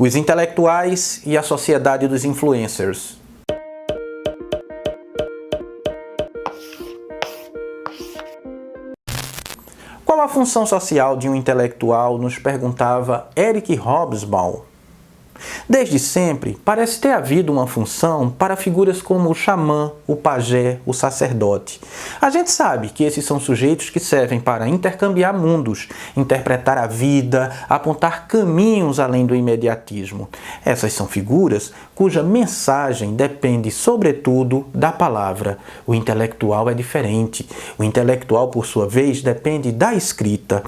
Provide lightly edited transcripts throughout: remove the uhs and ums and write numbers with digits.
Os intelectuais e a sociedade dos influencers. Qual a função social de um intelectual, nos perguntava Eric Hobsbawm. Desde sempre, parece ter havido uma função para figuras como o xamã, o pajé, o sacerdote. A gente sabe que esses são sujeitos que servem para intercambiar mundos, interpretar a vida, apontar caminhos além do imediatismo. Essas são figuras cuja mensagem depende, sobretudo, da palavra. O intelectual é diferente. O intelectual, por sua vez, depende da escrita.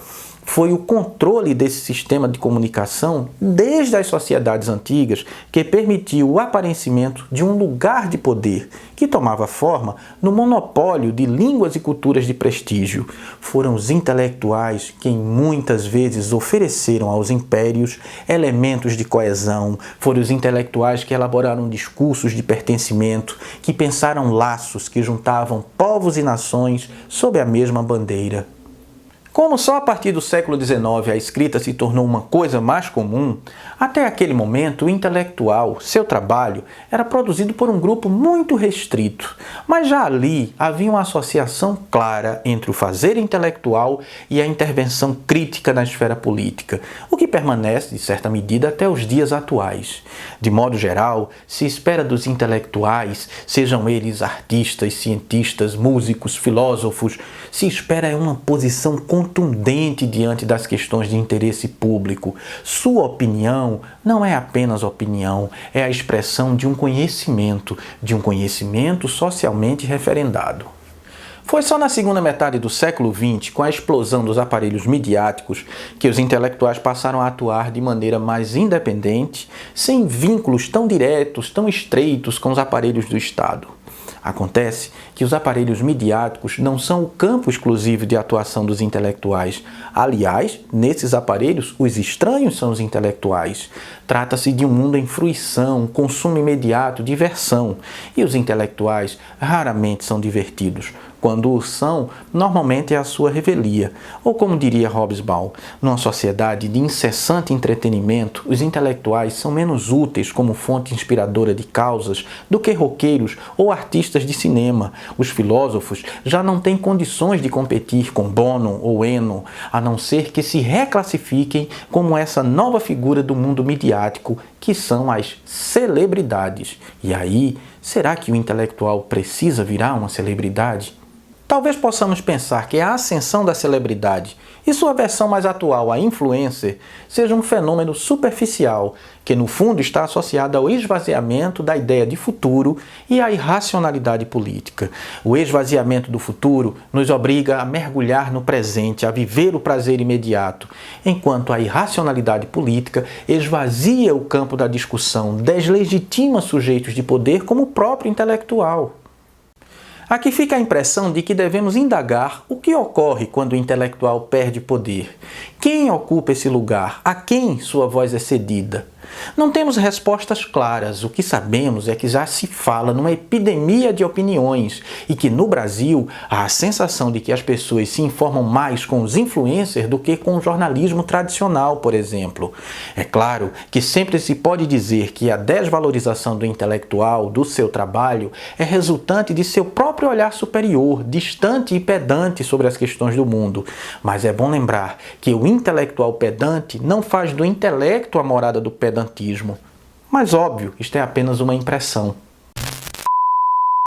Foi o controle desse sistema de comunicação desde as sociedades antigas que permitiu o aparecimento de um lugar de poder que tomava forma no monopólio de línguas e culturas de prestígio. Foram os intelectuais quem muitas vezes ofereceram aos impérios elementos de coesão. Foram os intelectuais que elaboraram discursos de pertencimento, que pensaram laços que juntavam povos e nações sob a mesma bandeira. Como só a partir do século XIX a escrita se tornou uma coisa mais comum, até aquele momento o intelectual, seu trabalho, era produzido por um grupo muito restrito. Mas já ali havia uma associação clara entre o fazer intelectual e a intervenção crítica na esfera política, o que permanece, de certa medida, até os dias atuais. De modo geral, se espera dos intelectuais, sejam eles artistas, cientistas, músicos, filósofos, se espera uma posição contundente diante das questões de interesse público. Sua opinião não é apenas opinião, é a expressão de um conhecimento socialmente referendado. Foi só na segunda metade do século XX, com a explosão dos aparelhos midiáticos, que os intelectuais passaram a atuar de maneira mais independente, sem vínculos tão diretos, tão estreitos com os aparelhos do Estado. Acontece que os aparelhos midiáticos não são o campo exclusivo de atuação dos intelectuais. Aliás, nesses aparelhos, os estranhos são os intelectuais. Trata-se de um mundo em fruição, consumo imediato, diversão. E os intelectuais raramente são divertidos. Quando o são, normalmente é a sua revelia. Ou como diria Hobsbawm, numa sociedade de incessante entretenimento, os intelectuais são menos úteis como fonte inspiradora de causas do que roqueiros ou artistas de cinema. Os filósofos já não têm condições de competir com Bono ou Eno, a não ser que se reclassifiquem como essa nova figura do mundo midiático, que são as celebridades. E aí, será que o intelectual precisa virar uma celebridade? Talvez possamos pensar que a ascensão da celebridade e sua versão mais atual, a influencer, seja um fenômeno superficial que no fundo está associado ao esvaziamento da ideia de futuro e à irracionalidade política. O esvaziamento do futuro nos obriga a mergulhar no presente, a viver o prazer imediato, enquanto a irracionalidade política esvazia o campo da discussão, deslegitima sujeitos de poder como o próprio intelectual. Aqui fica a impressão de que devemos indagar o que ocorre quando o intelectual perde poder. Quem ocupa esse lugar? A quem sua voz é cedida? Não temos respostas claras. O que sabemos é que já se fala numa epidemia de opiniões e que no Brasil há a sensação de que as pessoas se informam mais com os influencers do que com o jornalismo tradicional, por exemplo. É claro que sempre se pode dizer que a desvalorização do intelectual, do seu trabalho, é resultante de seu próprio olhar superior, distante e pedante sobre as questões do mundo. Mas é bom lembrar que o intelectual pedante não faz do intelecto a morada do pedantismo. Mas óbvio, isto é apenas uma impressão.